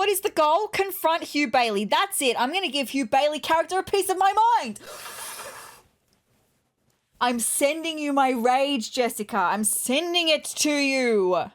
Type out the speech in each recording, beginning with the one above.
What is the goal? Confront Hugh Bailey. That's it. I'm going to give Hugh Bailey character a piece of my mind. I'm sending you my rage, Jessica. I'm sending it to you.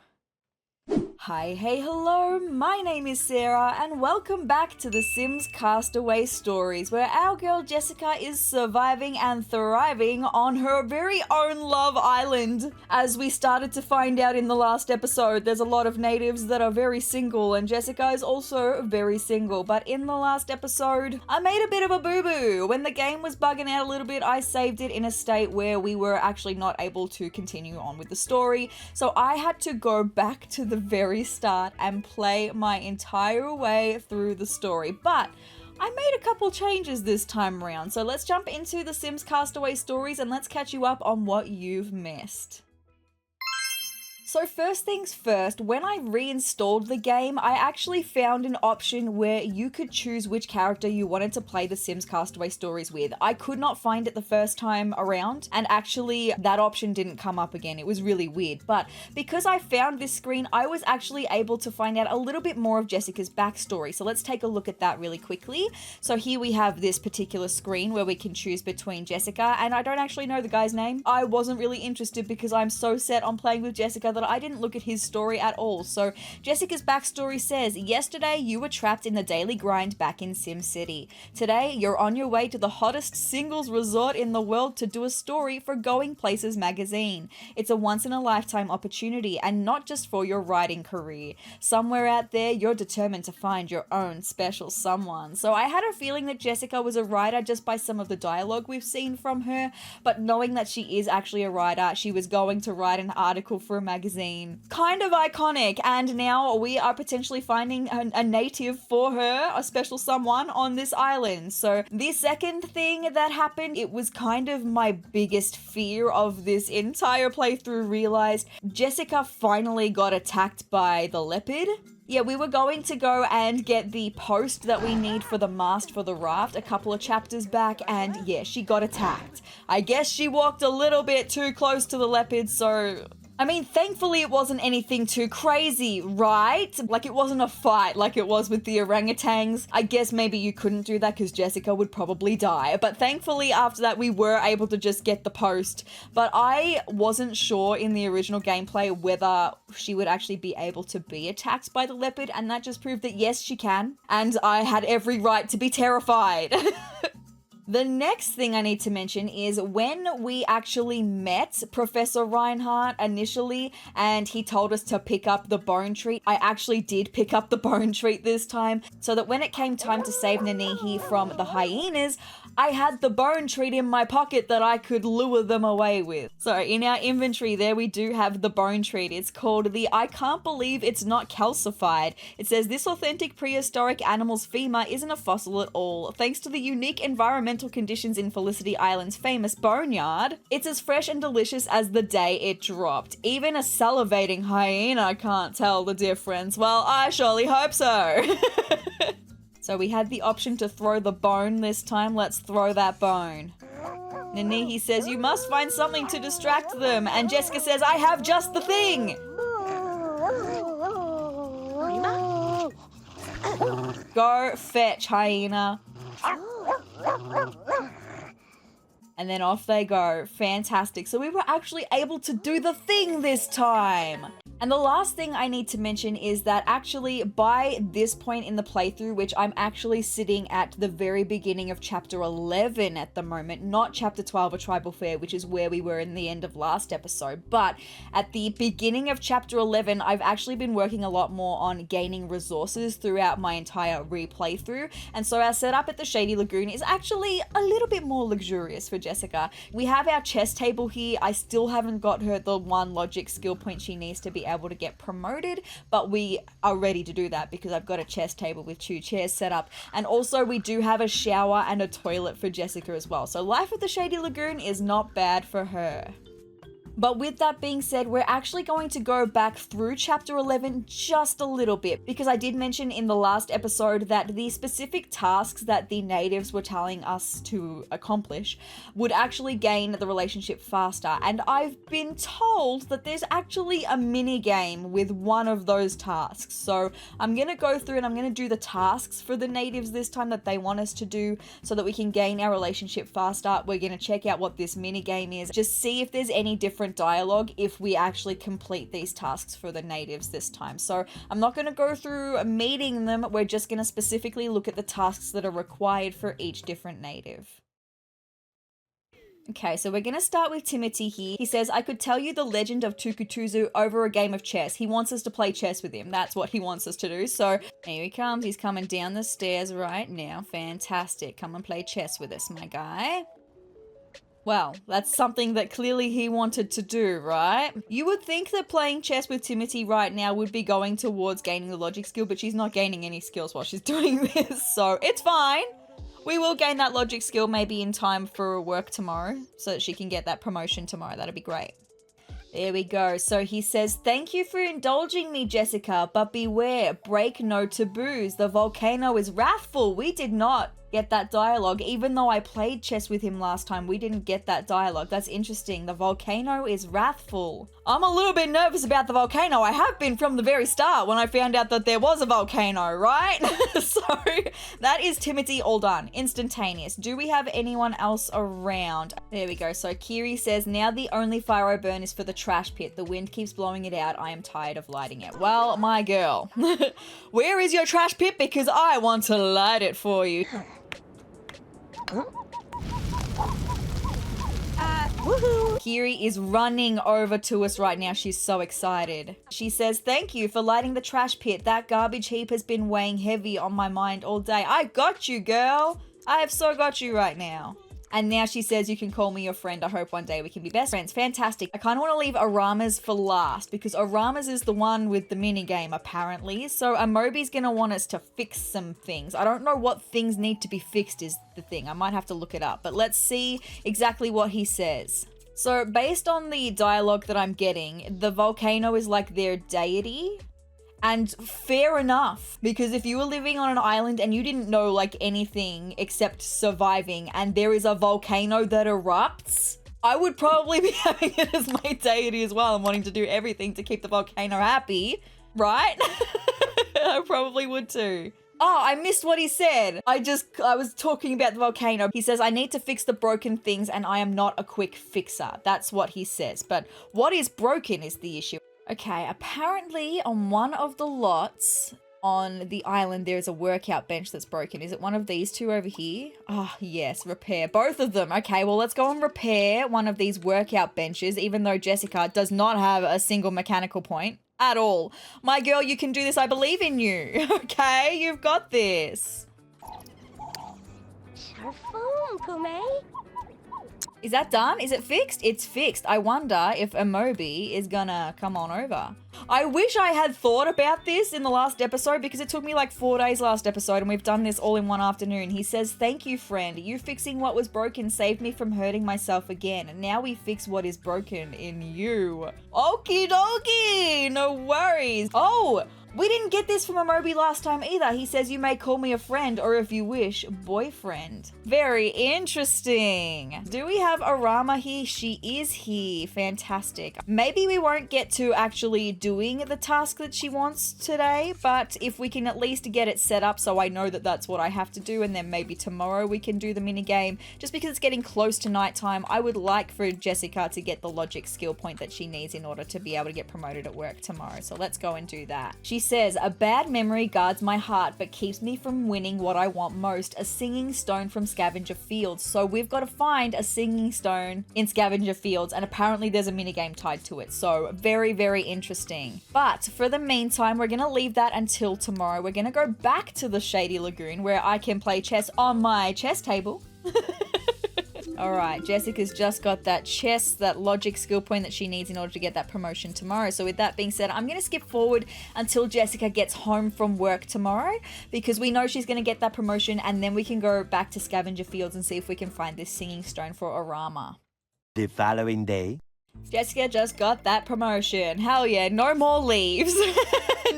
Hi, hey, hello, my name is Sarah and welcome back to the Sims Castaway Stories, where our girl Jessica is surviving and thriving on her very own love island. As we started to find out in the last episode, there's a lot of natives that are very single and Jessica is also very single, but in the last episode, I made a bit of a boo-boo. When the game was bugging out a little bit, I saved it in a state where we were actually not able to continue on with the story, so I had to go back to the very start and play my entire way through the story, but I made a couple changes this time around, so let's jump into the Sims Castaway Stories and let's catch you up on what you've missed. So first things first, when I reinstalled the game, I actually found an option where you could choose which character you wanted to play the Sims Castaway Stories with. I could not find it the first time around, and actually that option didn't come up again. It was really weird, but because I found this screen, I was actually able to find out a little bit more of Jessica's backstory. So let's take a look at that really quickly. So here we have this particular screen where we can choose between Jessica, and I don't actually know the guy's name. I wasn't really interested because I'm so set on playing with Jessica that I didn't look at his story at all. So Jessica's backstory says, yesterday you were trapped in the daily grind back in Sim City. Today you're on your way to the hottest singles resort in the world to do a story for Going Places magazine. It's a once in a lifetime opportunity and not just for your writing career. Somewhere out there you're determined to find your own special someone. So I had a feeling that Jessica was a writer just by some of the dialogue we've seen from her, but knowing that she is actually a writer, she was going to write an article for a magazine. Kind of iconic, and now we are potentially finding a native for her, a special someone on this island. So the second thing that happened, it was kind of my biggest fear of this entire playthrough, realized Jessica finally got attacked by the leopard. Yeah, we were going to go and get the post that we need for the mast for the raft a couple of chapters back, and yeah, she got attacked. I guess she walked a little bit too close to the leopard, so I mean, thankfully it wasn't anything too crazy, right? Like, it wasn't a fight like it was with the orangutans. I guess maybe you couldn't do that because Jessica would probably die. But thankfully after that we were able to just get the post. But I wasn't sure in the original gameplay whether she would actually be able to be attacked by the leopard, and that just proved that yes, she can. And I had every right to be terrified. The next thing I need to mention is when we actually met Professor Reinhardt initially and he told us to pick up the bone treat, I actually did pick up the bone treat this time, so that when it came time to save Nanihi from the hyenas, I had the bone treat in my pocket that I could lure them away with. So in our inventory there we do have the bone treat. It's called the I Can't Believe It's Not Calcified. It says this authentic prehistoric animal's femur isn't a fossil at all. Thanks to the unique environmental conditions in Felicity Island's famous boneyard, it's as fresh and delicious as the day it dropped. Even a salivating hyena can't tell the difference. Well, I surely hope so. So we had the option to throw the bone this time. Let's throw that bone. Nanihi says, you must find something to distract them. And Jessica says, I have just the thing. Go fetch, hyena. And then off they go. Fantastic. So we were actually able to do the thing this time. And the last thing I need to mention is that actually by this point in the playthrough, which I'm actually sitting at the very beginning of chapter 11 at the moment, not chapter 12 of Tribal Fair, which is where we were in the end of last episode, but at the beginning of chapter 11, I've actually been working a lot more on gaining resources throughout my entire replay through. And so our setup at the Shady Lagoon is actually a little bit more luxurious for Jessica. We have our chess table here. I still haven't got her the one logic skill point she needs to be able to get promoted, but we are ready to do that because I've got a chess table with 2 chairs set up, and also we do have a shower and a toilet for Jessica as well. So life at the Shady Lagoon is not bad for her. But with that being said, we're actually going to go back through chapter 11 just a little bit, because I did mention in the last episode that the specific tasks that the natives were telling us to accomplish would actually gain the relationship faster. And I've been told that there's actually a mini game with one of those tasks. So I'm going to go through and I'm going to do the tasks for the natives this time that they want us to do so that we can gain our relationship faster. We're going to check out what this mini game is, just see if there's any different dialogue if we actually complete these tasks for the natives this time. So I'm not going to go through meeting them, we're just going to specifically look at the tasks that are required for each different native. Okay, so we're going to start with Timothy here. He says, I could tell you the legend of Tukutuzu over a game of chess. He wants us to play chess with him. That's what he wants us to do. So here he comes. He's coming down the stairs right now. Fantastic. Come and play chess with us, my guy. Well, that's something that clearly he wanted to do, right? You would think that playing chess with Timothy right now would be going towards gaining the logic skill, but she's not gaining any skills while she's doing this, so it's fine. We will gain that logic skill maybe in time for work tomorrow so that she can get that promotion tomorrow. That'd be great. There we go. So he says, thank you for indulging me, Jessica, but beware, break no taboos. The volcano is wrathful. We did not get that dialogue. Even though I played chess with him last time, we didn't get that dialogue. That's interesting. The volcano is wrathful. I'm a little bit nervous about the volcano. I have been from the very start when I found out that there was a volcano, right? So that is Timothy all done. Instantaneous. Do we have anyone else around? There we go. So Kiri says, now the only fire I burn is for the trash pit. The wind keeps blowing it out. I am tired of lighting it. Well, my girl, where is your trash pit? Because I want to light it for you. Woohoo! Kiri is running over to us right now. She's so excited. She says, thank you for lighting the trash pit. That garbage heap has been weighing heavy on my mind all day. I got you, girl. I have so got you right now. And now she says, you can call me your friend. I hope one day we can be best friends. Fantastic. I kind of want to leave Arama's for last because Arama's is the one with the mini game apparently. So Amobi's going to want us to fix some things. I don't know what things need to be fixed is the thing. I might have to look it up, but let's see exactly what he says. So based on the dialogue that I'm getting, the volcano is like their deity. And fair enough, because if you were living on an island and you didn't know like anything except surviving and there is a volcano that erupts, I would probably be having it as my deity as well and wanting to do everything to keep the volcano happy, right? I probably would too. Oh, I missed what he said. I was talking about the volcano. He says, I need to fix the broken things and I am not a quick fixer. That's what he says. But what is broken is the issue. Okay, apparently on one of the lots on the island, there's a workout bench that's broken. Is it one of these two over here? Oh, yes, repair. Both of them. Okay, well, let's go and repair one of these workout benches, even though Jessica does not have a single mechanical point at all. My girl, you can do this. I believe in you. Okay, you've got this. Is that done? Is it fixed? It's fixed. I wonder if Amobi is gonna come on over. I wish I had thought about this in the last episode because it took me like 4 days last episode and we've done this all in one afternoon. He says, thank you, friend. You fixing what was broken saved me from hurting myself again. And now we fix what is broken in you. Okie dokie. No worries. Oh, we didn't get this from Amobi last time either. He says, you may call me a friend or if you wish, boyfriend. Very interesting. Do we have Arama here? She is here. Fantastic. Maybe we won't get to actually doing the task that she wants today, but if we can at least get it set up so I know that that's what I have to do, and then maybe tomorrow we can do the mini game. Just because it's getting close to nighttime, I would like for Jessica to get the logic skill point that she needs in order to be able to get promoted at work tomorrow. So let's go and do that. She says, a bad memory guards my heart but keeps me from winning what I want most, a singing stone from Scavenger Fields. So we've got to find a singing stone in Scavenger Fields, and apparently there's a minigame tied to it. So very, very interesting. But for the meantime, we're going to leave that until tomorrow. We're going to go back to the Shady Lagoon where I can play chess on my chess table. Alright, Jessica's just got that chess, that logic skill point that she needs in order to get that promotion tomorrow. So with that being said, I'm going to skip forward until Jessica gets home from work tomorrow because we know she's going to get that promotion, and then we can go back to Scavenger Fields and see if we can find this singing stone for Arama. The following day. Jessica just got that promotion. Hell yeah, no more leaves.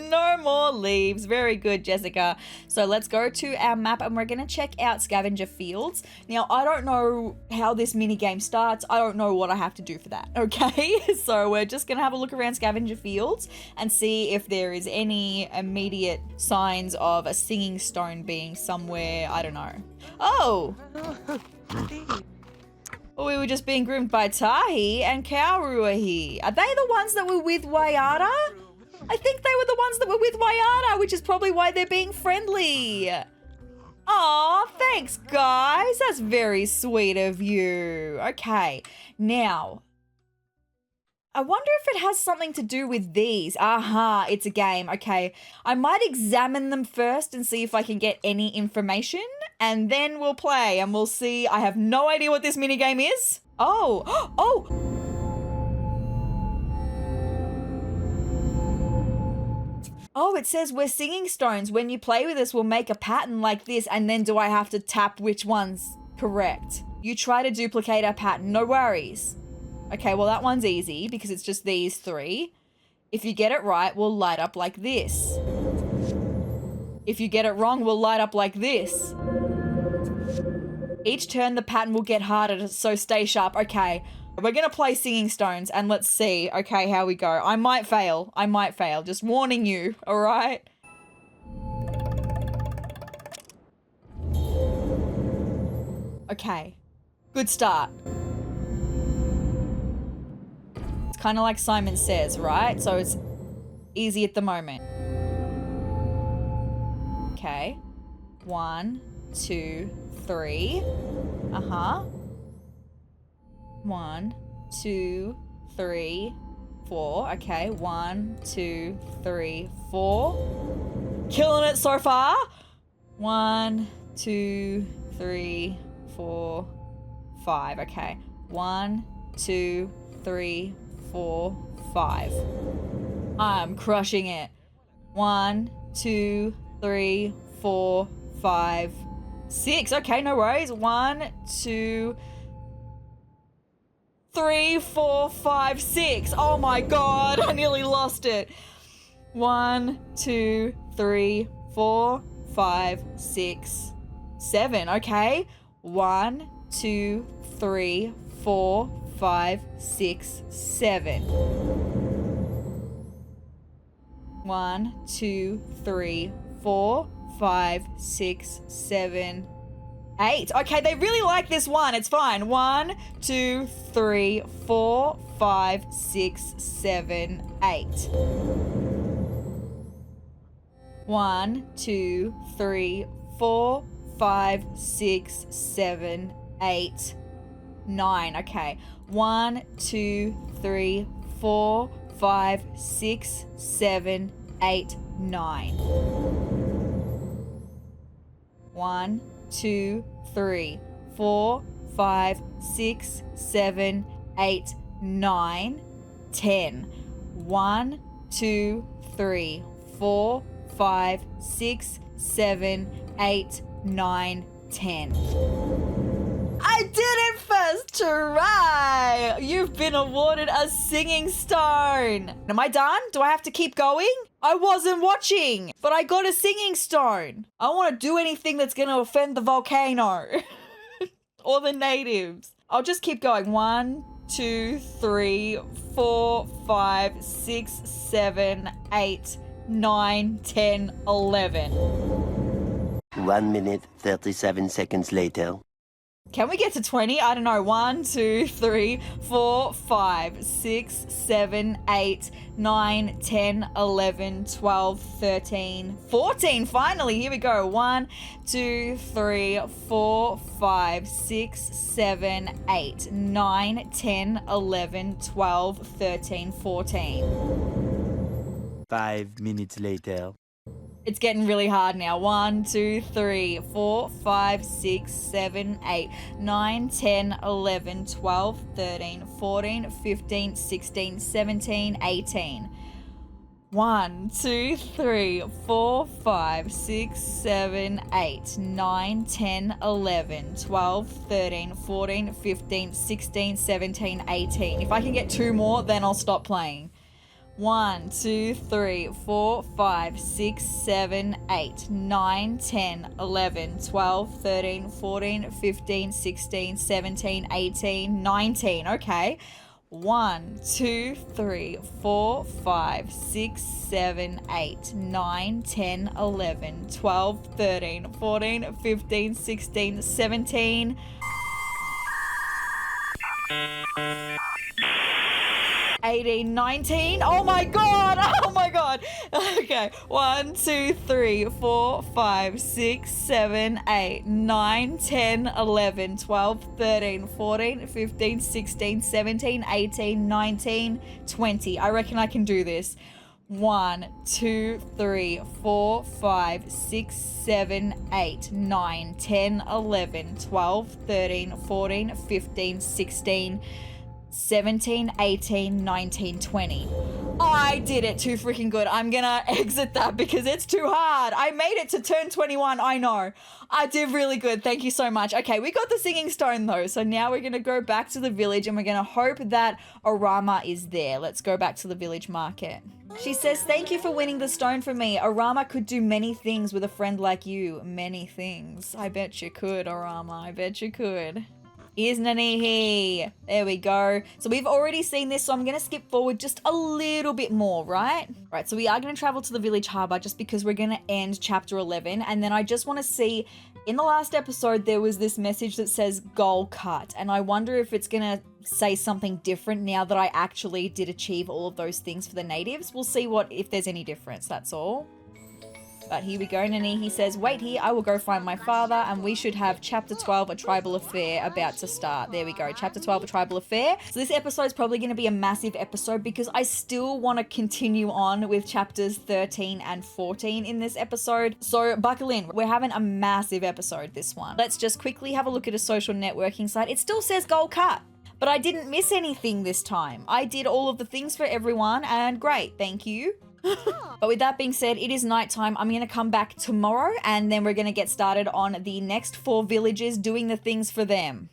No more leaves. Very good, Jessica. So let's go to our map and we're going to check out scavenger fields. Now, I don't know how this mini game starts. I don't know what I have to do for that, okay? So we're just going to have a look around scavenger fields and see if there is any immediate signs of a singing stone being somewhere, I don't know. Oh! Well, we were just being groomed by Tahi and Kauruahi. Are they the ones that were with Wayata? I think they were the ones that were with Wayata, which is probably why they're being friendly. Aw, thanks, guys. That's very sweet of you. Okay, now, I wonder if it has something to do with these. Aha, it's a game. Okay, I might examine them first and see if I can get any information, and then we'll play and we'll see. I have no idea what this mini game is. Oh, oh. Oh, it says we're singing stones. When you play with us, we'll make a pattern like this, and then do I have to tap which one's correct? You try to duplicate our pattern, no worries. Okay, well that one's easy because it's just these three. If you get it right, we'll light up like this. If you get it wrong, we'll light up like this. Each turn the pattern will get harder, so stay sharp. Okay, we're gonna play singing stones and let's see, okay, how we go. I might fail, just warning you, all right? Okay, good start. It's kind of like Simon Says, right? So it's easy at the moment. Okay, 1, 2, 3. 1, 2, 3, 4. Okay, 1, 2, 3, 4. Killing it so far. 1, 2, 3, 4, 5. Okay, 1, 2, 3, 4, 5. I'm crushing it. 1, 2, 3, 4, 5, 6. Okay, no worries. 1, 2, 3, 4, 5, 6. Oh my god, I nearly lost it. 1, 2, 3, 4, 5, 6, 7. Okay. 1, 2, 3, 4, 5, 6, 7. 1, 2, 3, 4, 5, 6, 7, 8. Okay, they really like this one. It's fine. 1, 2, 3, 4, 5, 6, 7, 8. 1, 2, 3, 4, 5, 6, 7, 8, 9. Okay. 1, 2, 3, 4, 5, 6, 7, 8, 9. 1, 2, 3, 4, 5, 6, 7, 8, 9, 10. 1, 2, 3, 4, 5, 6, 7, 8, 9, 10. I did it first try! You've been awarded a singing stone. Am I done? Do I have to keep going? I wasn't watching, but I got a singing stone. I don't want to do anything that's going to offend the volcano or the natives. I'll just keep going. 1, 2, 3, 4, 5, 6, 7, 8, 9, 10, 11. 1 minute, 37 seconds later. Can we get to 20? I don't know. 1, 2, 3, 4, 5, 6, 7, 8, 9, 10, 11, 12, 13, 14. Finally, here we go. 1, 2, 3, 4, 5, 6, 7, 8, 9, 10, 11, 12, 13, 14. 5 minutes later. It's getting really hard now. 1, 2, 3, 4, 5, 6, 7, 8, 9, 10, 11, 12, 13, 14, 15, 16, 17, 18. 1, 2, 3, 4, 5, 6, 7, 8, 9, 10, 11, 12, 13, 14, 15, 16, 17, 18. If I can get 2 more, then I'll stop playing. 1, 2, 3, 4, 5, 6, 7, 8, 9, 10, 11, 12, 13, 14, 15, 16, 17, 18, 19. Okay. 1, 2, 3, 4, 5, 6, 7, 8, 9, 10, 11, 12, 13, 14, 15, 16, 17. 18, 19. Oh my god! Oh my god! Okay. 1, 2, 3, 4, 5, 6, 7, 8, 9, 10, 11, 12, 13, 14, 15, 16, 17, 18, 19, 20. I reckon I can do this. 1, 2, 3, 4, 5, 6, 7, 8, 9, 10, 11, 12, 13, 14, 15, 16, 17, 18, 19, 20. I did it too freaking good. I'm gonna exit that because it's too hard. I made it to turn 21. I know. I did really good. Thank you so much. Okay, we got the singing stone though. So now we're gonna go back to the village and we're gonna hope that Arama is there. Let's go back to the village market. She says, thank you for winning the stone for me. Arama could do many things with a friend like you. Many things. I bet you could, Arama. I bet you could. Here's Nanihi. There we go. So we've already seen this, so I'm going to skip forward just a little bit more, right? Right, so we are going to travel to the village harbour just because we're going to end chapter 11. And then I just want to see, in the last episode, there was this message that says goal cut. And I wonder if it's going to say something different now that I actually did achieve all of those things for the natives. We'll see if there's any difference, that's all. But here we go. Nanihi says, wait here, I will go find my father, and we should have chapter 12, a tribal affair, about to start. There we go. Chapter 12, a tribal affair. So this episode is probably going to be a massive episode because I still want to continue on with chapters 13 and 14 in this episode. So buckle in. We're having a massive episode, this one. Let's just quickly have a look at a social networking site. It still says goal cut, but I didn't miss anything this time. I did all of the things for everyone, and great. Thank you. But with that being said, it is nighttime. I'm going to come back tomorrow and then we're going to get started on the next 4 villages doing the things for them.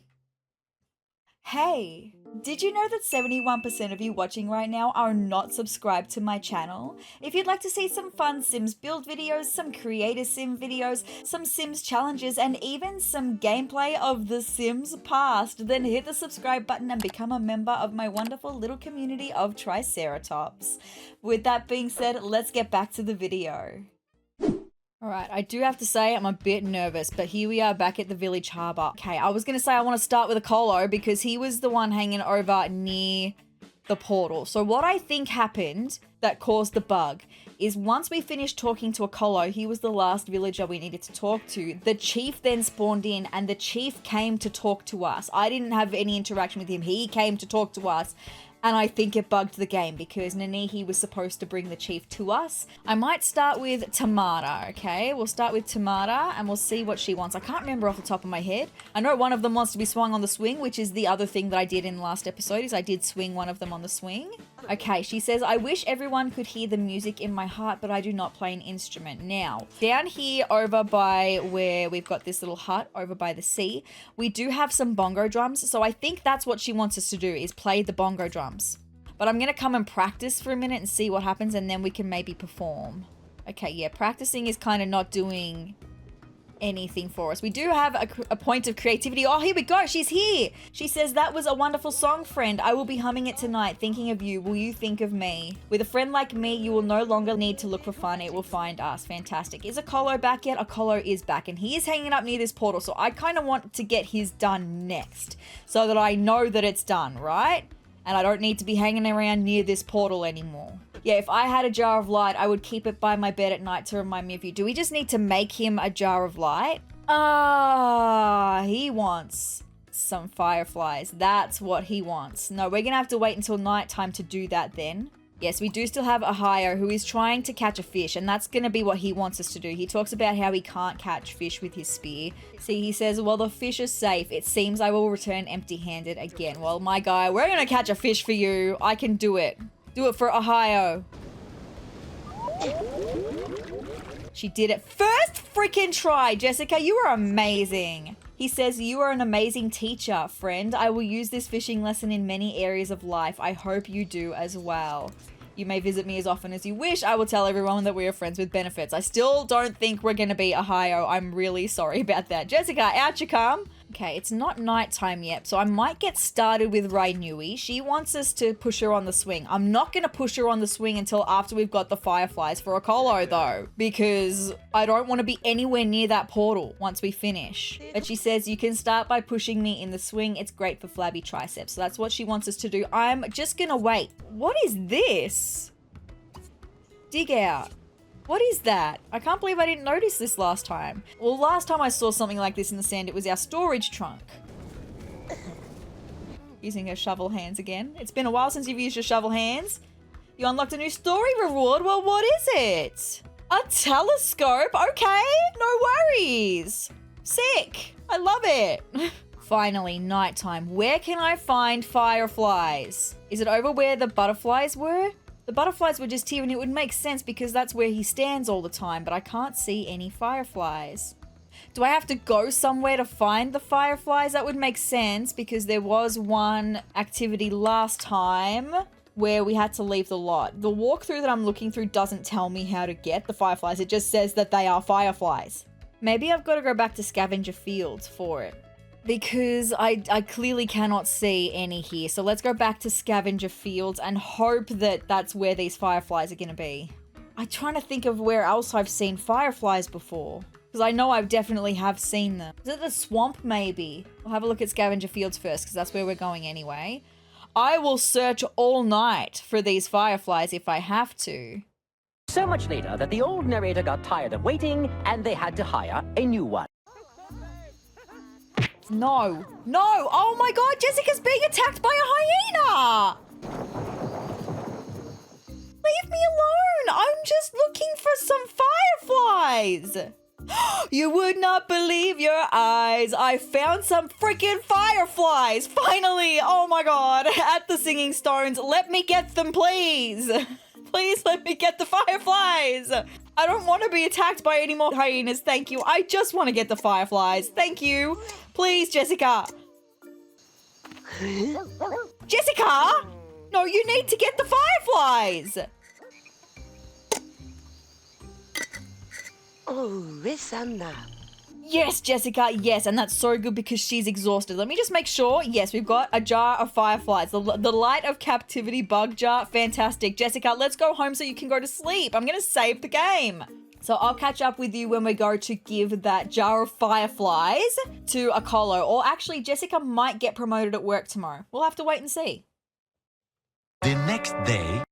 Hey, did you know that 71% of you watching right now are not subscribed to my channel? If you'd like to see some fun Sims build videos, some creator sim videos, some Sims challenges, and even some gameplay of The Sims past, then hit the subscribe button and become a member of my wonderful little community of Triceratops. With that being said, let's get back to the video. Alright, I do have to say I'm a bit nervous, but here we are back at the village harbour. Okay, I was going to say I want to start with a Colo because he was the one hanging over near the portal. So what I think happened that caused the bug is once we finished talking to a Colo, he was the last villager we needed to talk to. The chief then spawned in and the chief came to talk to us. I didn't have any interaction with him. He came to talk to us. And I think it bugged the game because Nanihi was supposed to bring the chief to us. I might start with Tamara, okay? We'll start with Tamara and we'll see what she wants. I can't remember off the top of my head. I know one of them wants to be swung on the swing, which is the other thing that I did in the last episode is I did swing one of them on the swing. Okay, she says, I wish everyone could hear the music in my heart, but I do not play an instrument. Now, down here over by where we've got this little hut over by the sea, we do have some bongo drums. So I think that's what she wants us to do is play the bongo drums. But I'm going to come and practice for a minute and see what happens and then we can maybe perform. Okay, yeah, practicing is kind of not doing anything for us. We do have a point of creativity. Oh, here we go. She's here. She says, that was a wonderful song, friend. I will be humming it tonight, thinking of you. Will you think of me? With a friend like me, you will no longer need to look for fun. It will find us. Fantastic. Is a Colo back yet? A Colo is back and he is hanging up near this portal. So I kind of want to get his done next so that I know that it's done, right? And I don't need to be hanging around near this portal anymore. Yeah, if I had a jar of light, I would keep it by my bed at night to remind me of you. Do we just need to make him a jar of light? He wants some fireflies. That's what he wants. No, we're going to have to wait until nighttime to do that then. Yes, we do still have a Ahio who is trying to catch a fish, and that's going to be what he wants us to do. He talks about how he can't catch fish with his spear. See, he says, well, the fish is safe. It seems I will return empty-handed again. Well, my guy, we're going to catch a fish for you. I can do it. Do it for Ahio. She did it. First freaking try, Jessica. You are amazing. He says, you are an amazing teacher, friend. I will use this fishing lesson in many areas of life. I hope you do as well. You may visit me as often as you wish. I will tell everyone that we are friends with benefits. I still don't think we're going to be Ohio. I'm really sorry about that. Jessica, out you come. Okay, it's not nighttime yet, so I might get started with Rainui. She wants us to push her on the swing. I'm not going to push her on the swing until after we've got the fireflies for Okolo, though, because I don't want to be anywhere near that portal once we finish. But she says, you can start by pushing me in the swing. It's great for flabby triceps. So that's what she wants us to do. I'm just going to wait. What is this? Dig out. What is that? I can't believe I didn't notice this last time. Well, last time I saw something like this in the sand, it was our storage trunk. Using her shovel hands again. It's been a while since you've used your shovel hands. You unlocked a new story reward. Well, what is it? A telescope? Okay, no worries. Sick. I love it. Finally, nighttime. Where can I find fireflies? Is it over where the butterflies were? The butterflies were just here and it would make sense because that's where he stands all the time, but I can't see any fireflies. Do I have to go somewhere to find the fireflies? That would make sense because there was one activity last time where we had to leave the lot. The walkthrough that I'm looking through doesn't tell me how to get the fireflies. It just says that they are fireflies. Maybe I've got to go back to Scavenger Fields for it, because I clearly cannot see any here. So let's go back to Scavenger Fields and hope that that's where these fireflies are going to be. I'm trying to think of where else I've seen fireflies before, because I know I definitely have seen them. Is it the swamp maybe? We'll have a look at Scavenger Fields first, because that's where we're going anyway. I will search all night for these fireflies if I have to. So much later that the old narrator got tired of waiting and they had to hire a new one. No. No! Oh my god, Jessica's being attacked by a hyena! Leave me alone! I'm just looking for some fireflies! You would not believe your eyes. I found some freaking fireflies! Finally! Oh my god, at the Singing Stones. Let me get them, please! Please let me get the fireflies! I don't want to be attacked by any more hyenas, thank you. I just want to get the fireflies. Thank you. Please, Jessica. Jessica! No, you need to get the fireflies! Oh, Risanna. Yes, Jessica, yes, and that's so good because she's exhausted. Let me just make sure. Yes, we've got a jar of fireflies. The Light of Captivity bug jar. Fantastic. Jessica, let's go home so you can go to sleep. I'm going to save the game. So I'll catch up with you when we go to give that jar of fireflies to Okolo. Or actually, Jessica might get promoted at work tomorrow. We'll have to wait and see. The next day.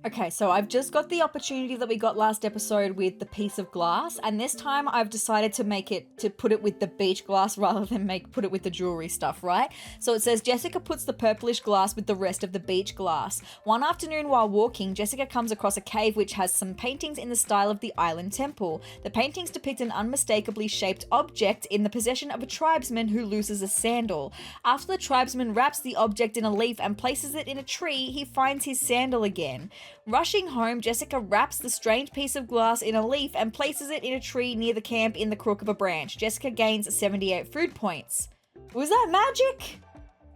Okay, so I've just got the opportunity that we got last episode with the piece of glass, and this time I've decided to put it with the beach glass rather than put it with the jewelry stuff, right? So it says Jessica puts the purplish glass with the rest of the beach glass. One afternoon while walking, Jessica comes across a cave which has some paintings in the style of the island temple. The paintings depict an unmistakably shaped object in the possession of a tribesman who loses a sandal. After the tribesman wraps the object in a leaf and places it in a tree, he finds his sandal again. Rushing home, Jessica wraps the strange piece of glass in a leaf and places it in a tree near the camp in the crook of a branch. Jessica gains 78 food points. Was that magic?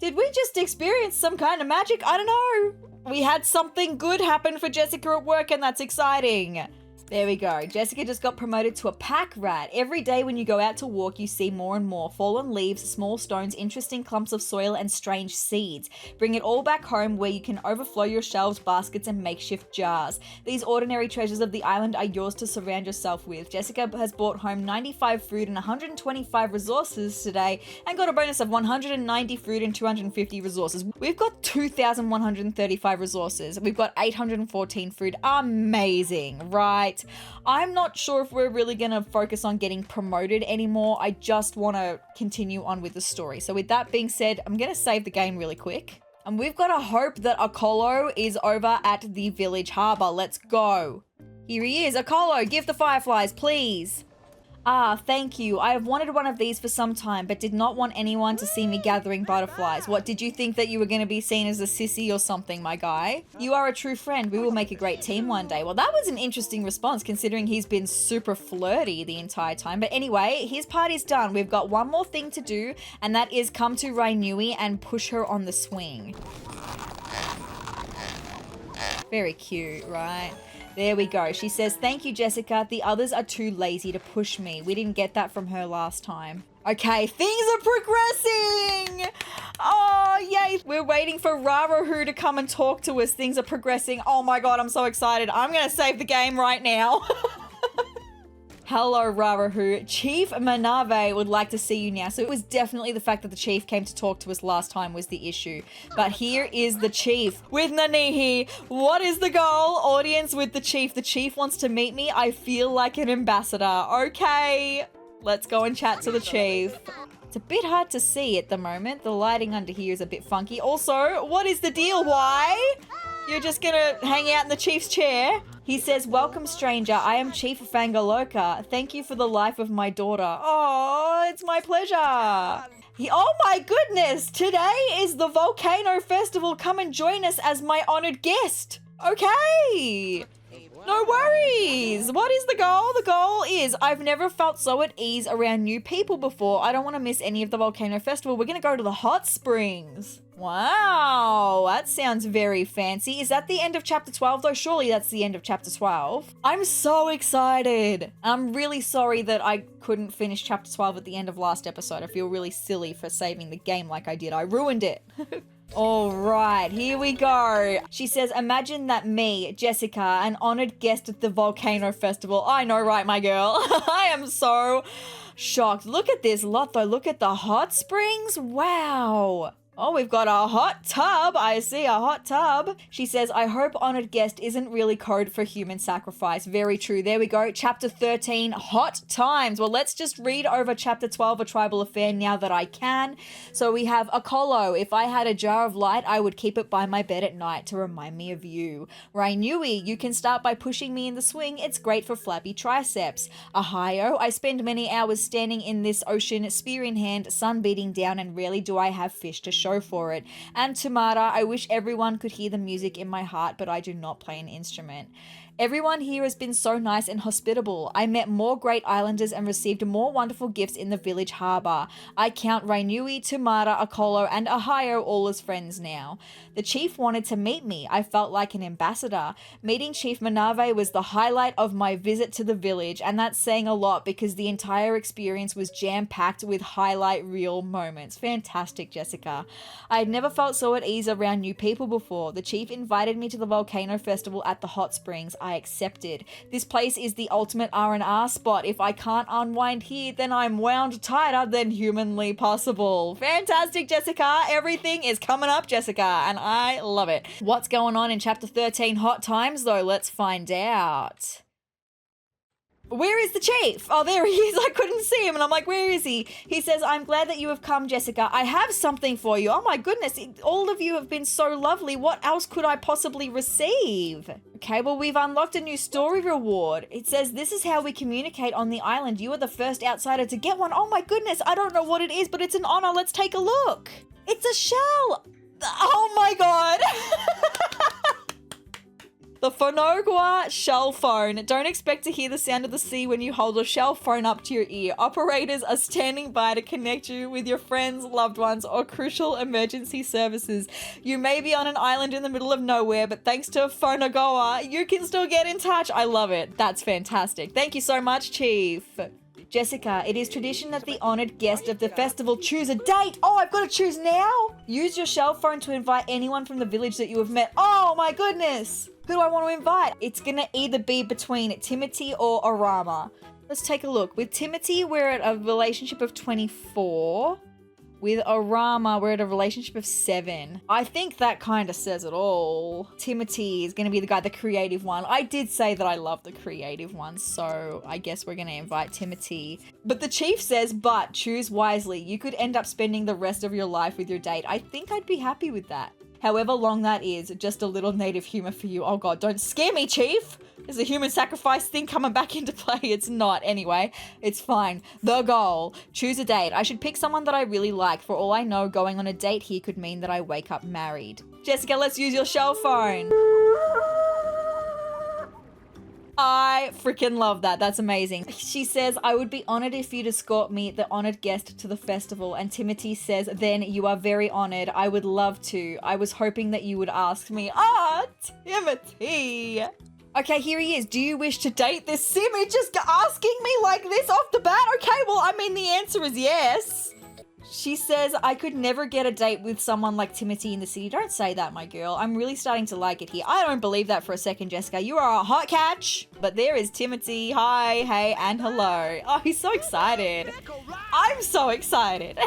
Did we just experience some kind of magic? I don't know. We had something good happen for Jessica at work and that's exciting. There we go. Jessica just got promoted to a pack rat. Every day when you go out to walk, you see more and more fallen leaves, small stones, interesting clumps of soil, and strange seeds. Bring it all back home where you can overflow your shelves, baskets, and makeshift jars. These ordinary treasures of the island are yours to surround yourself with. Jessica has brought home 95 food and 125 resources today and got a bonus of 190 food and 250 resources. We've got 2,135 resources. We've got 814 food. Amazing, right? I'm not sure if we're really going to focus on getting promoted anymore. I just want to continue on with the story. So with that being said, I'm going to save the game really quick. And we've got to hope that Okolo is over at the village harbour. Let's go. Here he is. Okolo, give the fireflies, please. Ah, thank you. I have wanted one of these for some time, but did not want anyone to see me gathering butterflies. What, did you think that you were going to be seen as a sissy or something, my guy? You are a true friend. We will make a great team one day. Well, that was an interesting response considering he's been super flirty the entire time. But anyway, his part is done. We've got one more thing to do, and that is come to Rainui and push her on the swing. Very cute, right? There we go. She says, thank you, Jessica. The others are too lazy to push me. We didn't get that from her last time. Okay, things are progressing. Oh, yay. We're waiting for Rarahu to come and talk to us. Things are progressing. Oh my God, I'm so excited. I'm going to save the game right now. Hello, Rarahu. Chief Manave would like to see you now. So it was definitely the fact that the chief came to talk to us last time was the issue. But here is the chief with Nanihi. What is the goal? Audience with the chief. The chief wants to meet me. I feel like an ambassador. Okay, let's go and chat to the chief. It's a bit hard to see at the moment. The lighting under here is a bit funky. Also, what is the deal? Why? You're just gonna hang out in the chief's chair? He says, welcome, stranger. I am Chief Fangaloka. Thank you for the life of my daughter. Oh, it's my pleasure. Oh my goodness. Today is the Volcano Festival. Come and join us as my honored guest. Okay. No worries. What is the goal? The goal is I've never felt so at ease around new people before. I don't want to miss any of the Volcano Festival. We're going to go to the hot springs. Wow, that sounds very fancy. Is that the end of chapter 12 though? Surely that's the end of chapter 12. I'm so excited. I'm really sorry that I couldn't finish chapter 12 at the end of last episode. I feel really silly for saving the game like I did. I ruined it. All right, here we go. She says, imagine that me, Jessica, an honored guest at the Volcano Festival. I know, right, my girl? I am so shocked. Look at this lot, though. Look at the hot springs. Wow. Oh, we've got a hot tub. I see a hot tub. She says, I hope honored guest isn't really code for human sacrifice. Very true. There we go. Chapter 13, hot times. Well, let's just read over chapter 12, a tribal affair, now that I can. So we have a Akolo. If I had a jar of light, I would keep it by my bed at night to remind me of you. Rainui, you can start by pushing me in the swing. It's great for flabby triceps. Ahio, I spend many hours standing in this ocean, spear in hand, sun beating down, and rarely do I have fish to show for it. And Tamara, I wish everyone could hear the music in my heart, but I do not play an instrument. Everyone here has been so nice and hospitable. I met more great islanders and received more wonderful gifts in the village harbour. I count Rainui, Tamara, Akolo, and Ahio all as friends now. The chief wanted to meet me. I felt like an ambassador. Meeting Chief Manave was the highlight of my visit to the village, and that's saying a lot because the entire experience was jam-packed with highlight reel moments. Fantastic, Jessica. I had never felt so at ease around new people before. The chief invited me to the Volcano Festival at the hot springs. I accepted. This place is the ultimate R&R spot. If I can't unwind here, then I'm wound tighter than humanly possible. Fantastic, Jessica. Everything is coming up, Jessica, and I love it. What's going on in chapter 13 hot times though? Let's find out. Where is the chief? Oh, there he is. I couldn't see him. And I'm like, where is he? He says, I'm glad that you have come, Jessica. I have something for you. Oh my goodness. All of you have been so lovely. What else could I possibly receive? Okay, well, we've unlocked a new story reward. It says, this is how we communicate on the island. You are the first outsider to get one. Oh my goodness. I don't know what it is, but it's an honor. Let's take a look. It's a shell. Oh my God. The Phonogua shell phone. Don't expect to hear the sound of the sea when you hold a shell phone up to your ear. Operators are standing by to connect you with your friends, loved ones, or crucial emergency services. You may be on an island in the middle of nowhere, but thanks to Phonogoa, you can still get in touch. I love it. That's fantastic. Thank you so much, Chief. Jessica, it is tradition that the honored guest of the festival choose a date. Oh, I've got to choose now. Use your shell phone to invite anyone from the village that you have met. Oh my goodness. Who do I want to invite? It's going to either be between Timothy or Arama. Let's take a look. With Timothy, we're at a relationship of 24. With Arama, we're at a relationship of 7. I think that kind of says it all. Timothy is going to be the guy, the creative one. I did say that I love the creative one, so I guess we're going to invite Timothy. But the chief says, but choose wisely. You could end up spending the rest of your life with your date. I think I'd be happy with that. However long that is, just a little native humor for you. Oh god, don't scare me, Chief! Is the human sacrifice thing coming back into play? It's not. Anyway, it's fine. The goal. Choose a date. I should pick someone that I really like. For all I know, going on a date here could mean that I wake up married. Jessica, let's use your shell phone. I freaking love that. That's amazing. She says, I would be honored if you'd escort me, the honored guest, to the festival. And Timothy says, then you are very honored. I would love to. I was hoping that you would ask me. Ah, Timothy. Okay, here he is. Do you wish to date this sim? He's just asking me like this off the bat. Okay, well, I mean, the answer is yes. She says, I could never get a date with someone like Timothy in the city. Don't say that, my girl. I'm really starting to like it here. I don't believe that for a second, Jessica. You are a hot catch. But there is Timothy. Hi, hey, and hello. Oh, he's so excited. I'm so excited.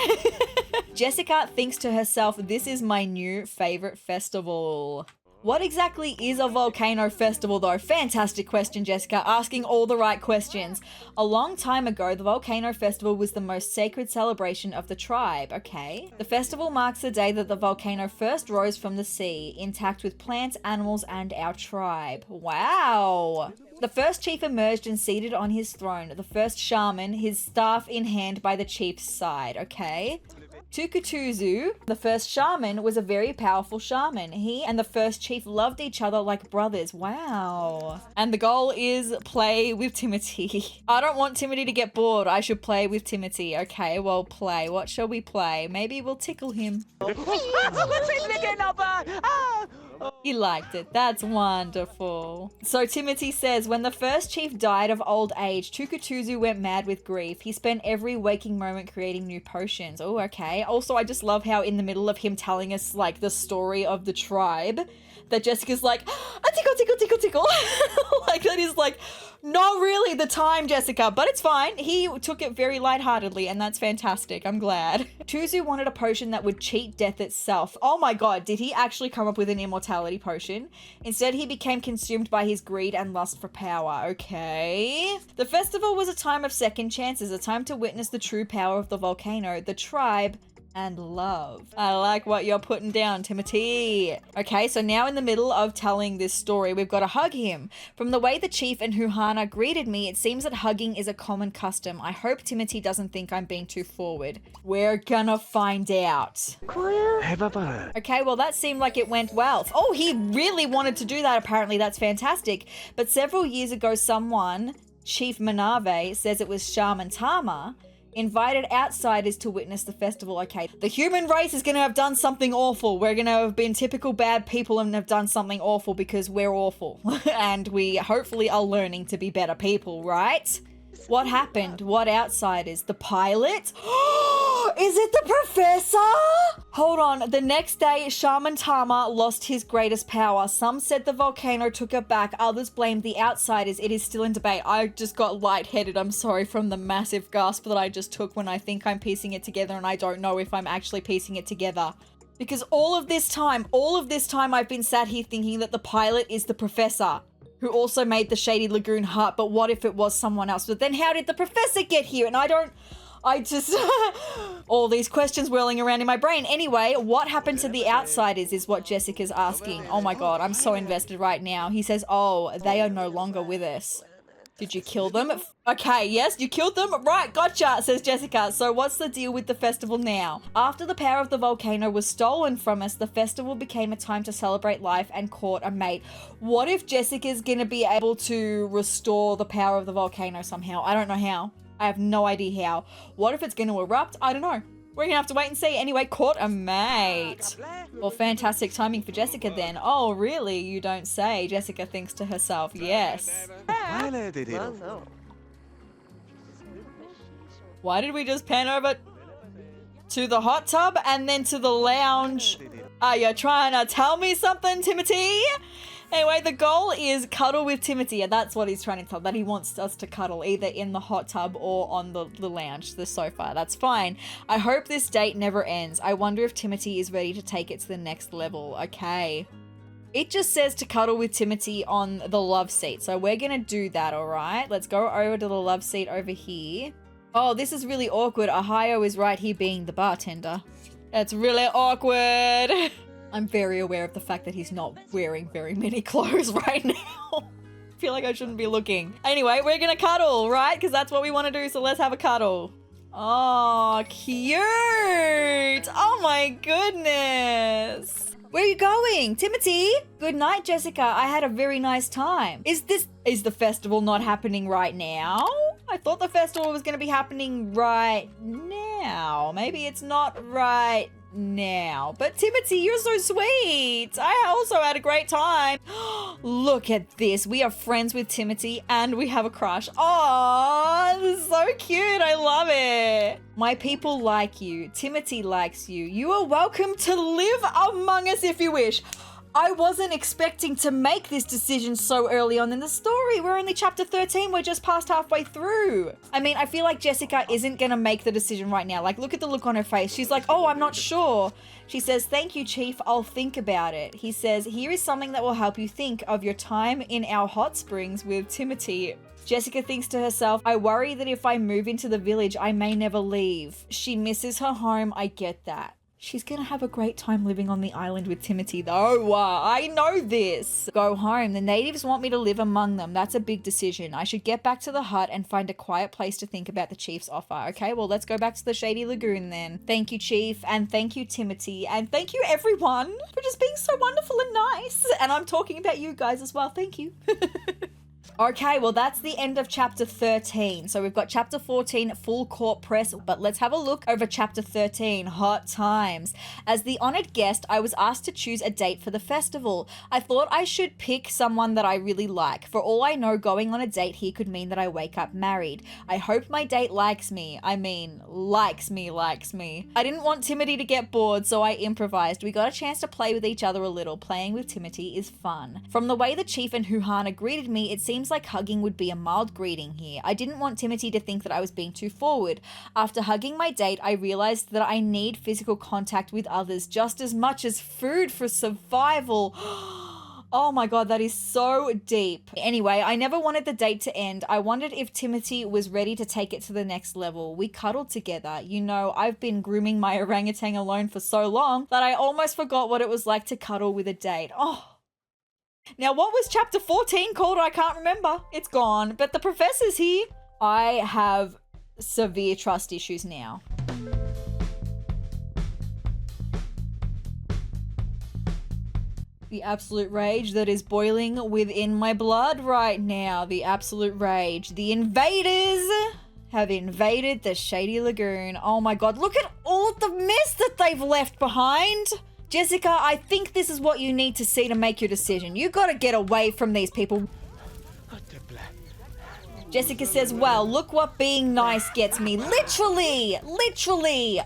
Jessica thinks to herself, this is my new favorite festival. What exactly is a volcano festival though? Fantastic question, Jessica. Asking all the right questions. A long time ago, the volcano festival was the most sacred celebration of the tribe. Okay. The festival marks the day that the volcano first rose from the sea, intact with plants, animals, and our tribe. Wow. The first chief emerged and seated on his throne. The first shaman, his staff in hand by the chief's side. Okay. Tukutuzu, the first shaman, was a very powerful shaman. He and the first chief loved each other like brothers. Wow. And the goal is play with Timothy. I don't want Timothy to get bored. I should play with Timothy. Okay, well, play. What shall we play? Maybe we'll tickle him. He liked it. That's wonderful. So Timothy says, when the first chief died of old age, Tukutuzu went mad with grief. He spent every waking moment creating new potions. Oh, okay. Also, I just love how in the middle of him telling us like the story of the tribe, that Jessica's like, a tickle, tickle, tickle, tickle. Like that is like, not really the time, Jessica, but it's fine. He took it very lightheartedly, and that's fantastic. I'm glad. Tuzu wanted a potion that would cheat death itself. Oh my god, did he actually come up with an immortality potion? Instead, he became consumed by his greed and lust for power. Okay. The festival was a time of second chances, a time to witness the true power of the volcano, the tribe, and love. I like what you're putting down, Timothy. Okay, so now in the middle of telling this story, we've got to hug him. From the way the chief and Huhana greeted me, it seems that hugging is a common custom. I hope Timothy doesn't think I'm being too forward. We're gonna find out. Okay, well that seemed like it went well. Oh, he really wanted to do that apparently. That's fantastic. But several years ago, someone, Chief Manave, says it was Shaman Tama, invited outsiders to witness the festival. Okay, the human race is going to have done something awful. We're going to have been typical bad people and have done something awful because we're awful. And we hopefully are learning to be better people, right? What happened? What outsiders? The pilot? Is it the professor? Hold on. The next day, Shaman Tama lost his greatest power. Some said the volcano took it back. Others blamed the outsiders. It is still in debate. I just got lightheaded. I'm sorry from the massive gasp that I just took when I think I'm piecing it together and I don't know if I'm actually piecing it together. Because all of this time I've been sat here thinking that the pilot is the professor, who also made the Shady Lagoon hut, but what if it was someone else? But then how did the professor get here? And I just, all these questions whirling around in my brain. Anyway, what happened to the outsiders is what Jessica's asking. Oh my god, I'm so invested right now. He says, oh, they are no longer with us. Did you kill them? Okay, yes, you killed them. Right, gotcha, says Jessica. So what's the deal with the festival now? After the power of the volcano was stolen from us, the festival became a time to celebrate life and court a mate. What if Jessica's gonna be able to restore the power of the volcano somehow? I don't know how. I have no idea how. What if it's gonna erupt? I don't know. We're gonna have to wait and see. Anyway, court a mate. Well, fantastic timing for Jessica then. Oh, really? You don't say. Jessica thinks to herself, yes. Why did we just pan over to the hot tub and then to the lounge? Are you trying to tell me something, Timothy? Anyway, the goal is cuddle with Timothy, and that's what he's trying to tell, that he wants us to cuddle either in the hot tub or on the lounge, the sofa. That's fine. I hope this date never ends. I wonder if Timothy is ready to take it to the next level. Okay. It just says to cuddle with Timothy on the love seat, so we're gonna do that, all right? Let's go over to the love seat over here. Oh, this is really awkward. Ohio is right here being the bartender. That's really awkward. I'm very aware of the fact that he's not wearing very many clothes right now. Feel like I shouldn't be looking. Anyway, we're gonna cuddle, right? Because that's what we want to do, so let's have a cuddle. Oh, cute! Oh my goodness! Where are you going? Timothy? Good night, Jessica. I had a very nice time. Is the festival not happening right now? I thought the festival was going to be happening right now. Maybe it's not right now. But Timothy, you're so sweet. I also had a great time. Look at this. We are friends with Timothy and we have a crush. Oh, this is so cute. I love it. My people like you. Timothy likes you. You are welcome to live among us if you wish. I wasn't expecting to make this decision so early on in the story. We're only chapter 13. We're just past halfway through. I mean, I feel like Jessica isn't going to make the decision right now. Like, look at the look on her face. She's like, oh, I'm not sure. She says, thank you, Chief. I'll think about it. He says, here is something that will help you think of your time in our hot springs with Timothy. Jessica thinks to herself, I worry that if I move into the village, I may never leave. She misses her home. I get that. She's gonna have a great time living on the island with Timothy though. I know this. Go home. The natives want me to live among them. That's a big decision. I should get back to the hut and find a quiet place to think about the Chief's offer. Okay, well, let's go back to the Shady Lagoon then. Thank you, Chief, and thank you, Timothy, and thank you everyone for just being so wonderful and nice. And I'm talking about you guys as well. Thank you. Okay, well, that's the end of chapter 13. So we've got chapter 14, full court press, but let's have a look over chapter 13, hot times. As the honored guest, I was asked to choose a date for the festival. I thought I should pick someone that I really like. For all I know, going on a date here could mean that I wake up married. I hope my date likes me. I mean, likes me. I didn't want Timothy to get bored, so I improvised. We got a chance to play with each other a little. Playing with Timothy is fun. From the way the Chief and Huhana greeted me, it seems like hugging would be a mild greeting here. I didn't want Timothy to think that I was being too forward. After hugging my date, I realized that I need physical contact with others just as much as food for survival. Oh my god, that is so deep. Anyway, I never wanted the date to end. I wondered if Timothy was ready to take it to the next level. We cuddled together. You know, I've been grooming my orangutan alone for so long that I almost forgot what it was like to cuddle with a date. Oh. Now, what was chapter 14 called? I can't remember. It's gone. But the professor's here. I have severe trust issues now. The absolute rage that is boiling within my blood right now. The absolute rage. The invaders have invaded the Shady Lagoon. Oh my god, look at all of the mess that they've left behind. Jessica, I think this is what you need to see to make your decision. You gotta get away from these people. Jessica says, well, look what being nice gets me. Literally.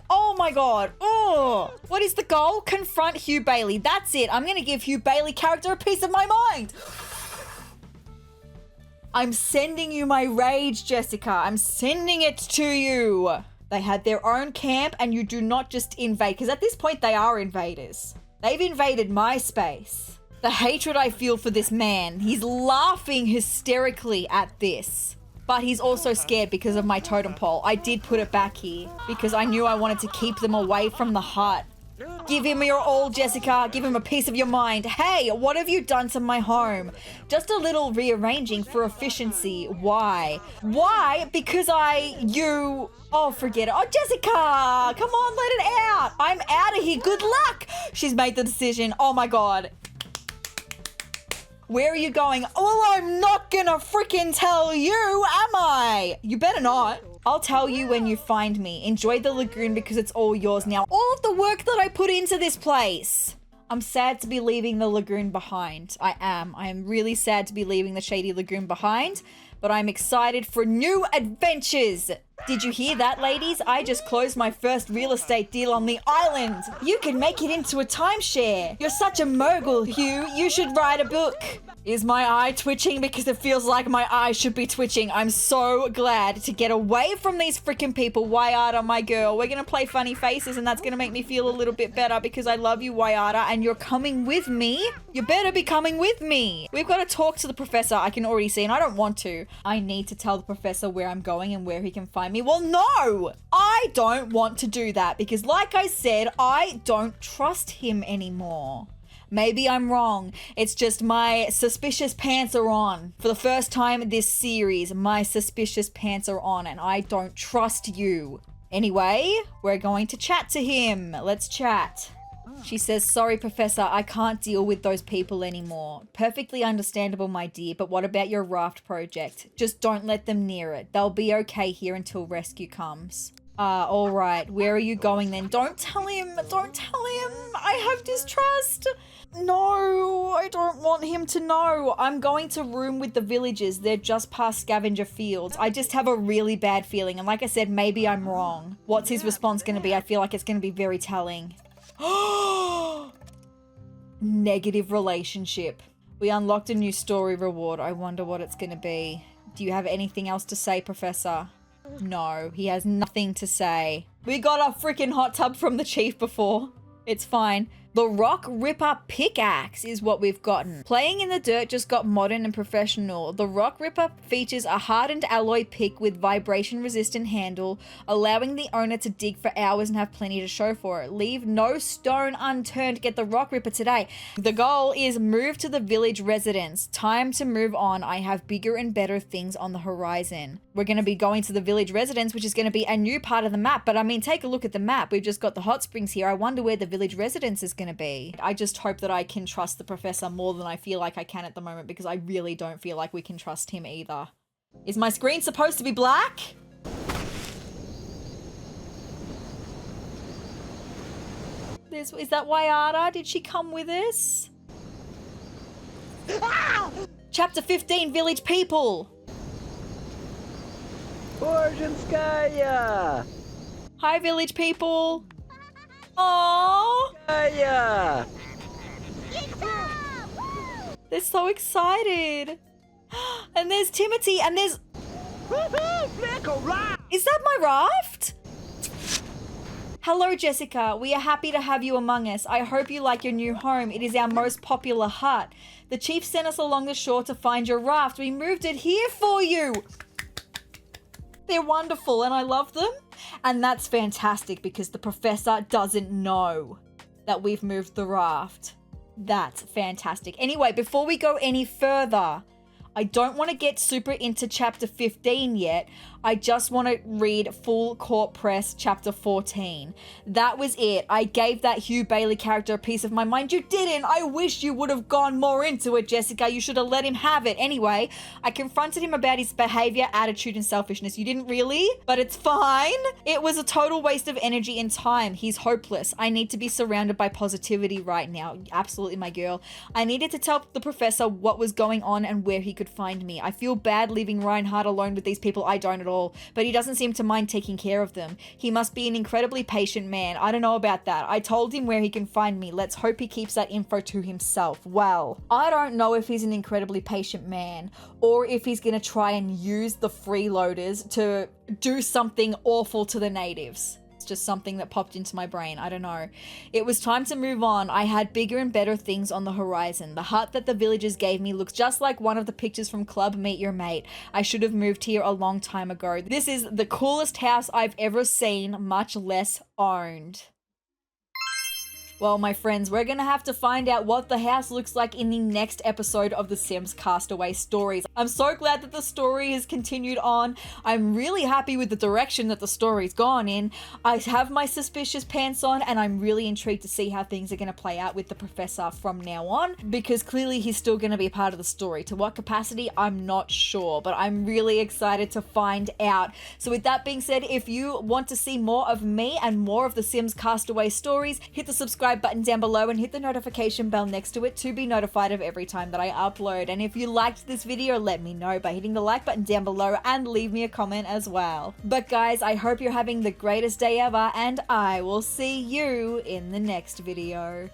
Oh my god. Oh, what is the goal? Confront Hugh Bailey. That's it. I'm gonna give Hugh Bailey character a piece of my mind. I'm sending you my rage, Jessica. I'm sending it to you. They had their own camp and you do not just invade, because at this point they are invaders. They've invaded my space. The hatred I feel for this man, he's laughing hysterically at this. But he's also scared because of my totem pole. I did put it back here because I knew I wanted to keep them away from the hut. Give him your all, Jessica. Give him a piece of your mind. Hey, what have you done to my home? Just a little rearranging for efficiency. Why? Why? Because oh, forget it. Oh, Jessica, come on, let it out. I'm out of here. Good luck. She's made the decision. Oh my God. Where are you going? Well, I'm not gonna freaking tell you, am I? You better not. I'll tell you when you find me. Enjoy the lagoon because it's all yours now. All of the work that I put into this place. I'm sad to be leaving the lagoon behind. I am. I am really sad to be leaving the Shady Lagoon behind, but I'm excited for new adventures. Did you hear that, ladies? I just closed my first real estate deal on the island. You can make it into a timeshare. You're such a mogul, Hugh. You should write a book. Is my eye twitching? Because it feels like my eye should be twitching. I'm so glad to get away from these freaking people. Wayada, my girl. We're going to play funny faces and that's going to make me feel a little bit better because I love you, Wayada, and you're coming with me. You better be coming with me. We've got to talk to the professor. I can already see, and I don't want to. I need to tell the professor where I'm going and where he can find me. Well, no! I I don't want to do that because like I said, I don't trust him anymore. Maybe I'm wrong. It's just my suspicious pants are on. For the first time in this series, my suspicious pants are on and I don't trust you. Anyway, we're going to chat to him. Let's chat. She says, sorry, Professor, I can't deal with those people anymore. Perfectly understandable, my dear, but what about your raft project? Just don't let them near it. They'll be okay here until rescue comes. All right. Where are you going then? Don't tell him. Don't tell him. I have distrust. No, I don't want him to know. I'm going to room with the villagers. They're just past scavenger fields. I just have a really bad feeling. And like I said, maybe I'm wrong. What's his response going to be? I feel like it's going to be very telling. Negative relationship. We unlocked a new story reward. I wonder what it's going to be. Do you have anything else to say, Professor? No, he has nothing to say. We got a freaking hot tub from the chief before. It's fine. The Rock Ripper pickaxe is what we've gotten. Playing in the dirt just got modern and professional. The Rock Ripper features a hardened alloy pick with vibration-resistant handle, allowing the owner to dig for hours and have plenty to show for it. Leave no stone unturned. Get the Rock Ripper today. The goal is move to the village residence. Time to move on. I have bigger and better things on the horizon. We're going to be going to the village residence, which is going to be a new part of the map. But I mean, take a look at the map. We've just got the hot springs here. I wonder where the village residence is going to be. I just hope that I can trust the professor more than I feel like I can at the moment because I really don't feel like we can trust him either. Is my screen supposed to be black? Is that Wayada? Did she come with us? Chapter 15, Village People. Borjanskaya! Hi, Village People. Aww. Skaya! They're so excited. And there's Timothy and there's... Is that my raft? Hello, Jessica. We are happy to have you among us. I hope you like your new home. It is our most popular hut. The chief sent us along the shore to find your raft. We moved it here for you. They're wonderful and I love them. And that's fantastic because the professor doesn't know that we've moved the raft. That's fantastic. Anyway, before we go any further, I don't want to get super into chapter 15 yet. I just want to read full court press chapter 14. That was it. I gave that Hugh Bailey character a piece of my mind. You didn't. I wish you would have gone more into it, Jessica. You should have let him have it. Anyway, I confronted him about his behavior, attitude, and selfishness. You didn't really, but it's fine. It was a total waste of energy and time. He's hopeless. I need to be surrounded by positivity right now. Absolutely, my girl. I needed to tell the professor what was going on and where he could find me. I feel bad leaving Reinhardt alone with these people. I don't at all. But he doesn't seem to mind taking care of them. He must be an incredibly patient man. I don't know about that. I told him where he can find me. Let's hope he keeps that info to himself. Well, I don't know if he's an incredibly patient man or if he's going to try and use the freeloaders to do something awful to the natives. Just something that popped into my brain. I don't know. It was time to move on. I had bigger and better things on the horizon. The hut that the villagers gave me looks just like one of the pictures from Club Meet Your Mate. I should have moved here a long time ago. This is the coolest house I've ever seen, much less owned. Well, my friends, we're going to have to find out what the house looks like in the next episode of the Sims Castaway Stories. I'm so glad that the story has continued on. I'm really happy with the direction that the story's gone in. I have my suspicious pants on and I'm really intrigued to see how things are going to play out with the professor from now on because clearly he's still going to be a part of the story. To what capacity, I'm not sure, but I'm really excited to find out. So with that being said, if you want to see more of me and more of the Sims Castaway Stories, hit the subscribe button down below and hit the notification bell next to it to be notified of every time that I upload. And if you liked this video, let me know by hitting the like button down below and leave me a comment as well. But guys, I hope you're having the greatest day ever and I will see you in the next video.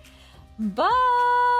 Bye!